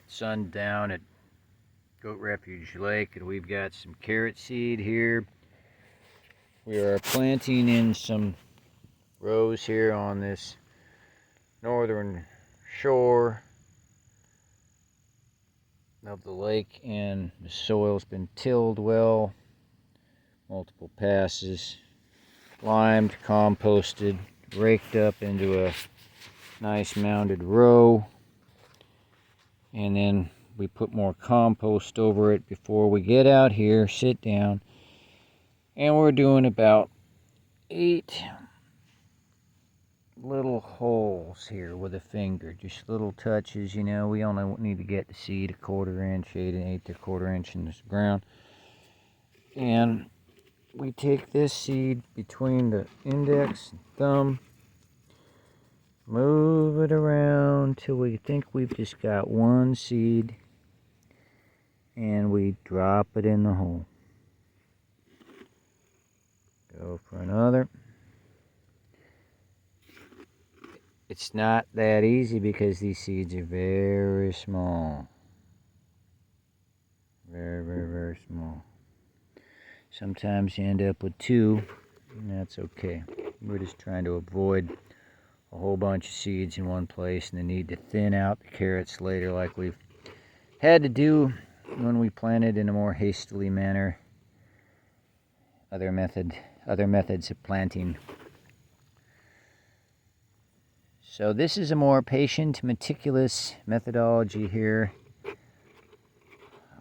Sun down at Goat Refuge Lake, and we've got some carrot seed here. We are planting in some rows here on this northern shore of the lake, and the soil's been tilled well, multiple passes, limed, composted, raked up into a nice mounded row, and then we put more compost over it before we get out here, sit down, and we're doing about 8 little holes here with a finger, just little touches. You know, we only need to get the seed 1/4 inch, 8 1/4 inch in the ground, and we take this seed between the index and thumb, move it around till we think we've just got one seed, and we drop it in the hole. Go for another. It's not that easy because these seeds are very small. Very, very, very small. Sometimes you end up with 2, and that's okay. We're just trying to avoid a whole bunch of seeds in one place and the need to thin out the carrots later, like we've had to do when we planted in a more hastily manner. Other methods of planting. So this is a more patient, meticulous methodology here.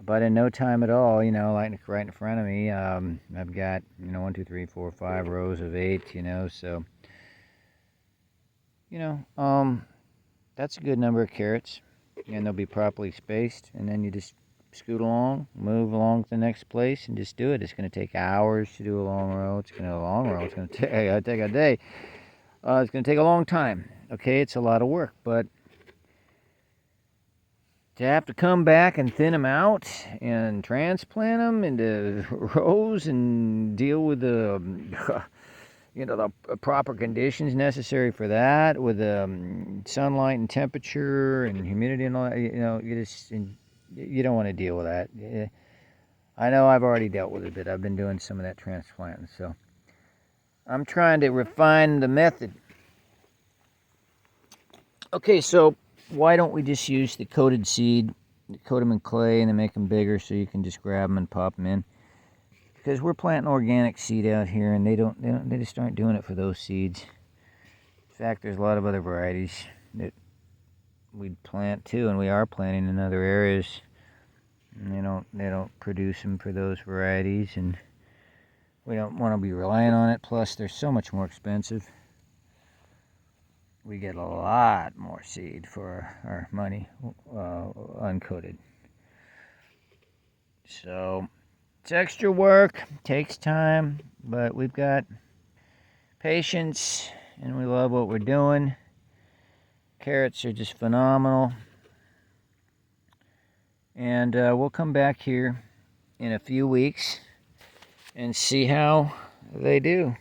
But in no time at all, you know, like right in front of me, I've got, 1, 2, 3, 4, 5 rows of 8, so, that's a good number of carrots, and they'll be properly spaced, and then you just scoot along, move along to the next place, and just do it. It's going to take hours to do a long row. It's going to take a day. It's going to take a long time. Okay, it's a lot of work, but to have to come back and thin them out and transplant them into rows and deal with the proper conditions necessary for that, with sunlight and temperature and humidity and all that, you don't want to deal with that. I know I've already dealt with it, but I've been doing some of that transplanting, so I'm trying to refine the method. Okay, so why don't we just use the coated seed, coat them in clay, and then make them bigger so you can just grab them and pop them in? Because we're planting organic seed out here, and they just aren't doing it for those seeds. In fact, there's a lot of other varieties that we'd plant too, and we are planting in other areas. And they don't produce them for those varieties, and we don't want to be relying on it. Plus, they're so much more expensive. We get a lot more seed for our money, uncoated. So it's extra work, takes time, but we've got patience, and we love what we're doing. Carrots are just phenomenal. And we'll come back here in a few weeks and see how they do.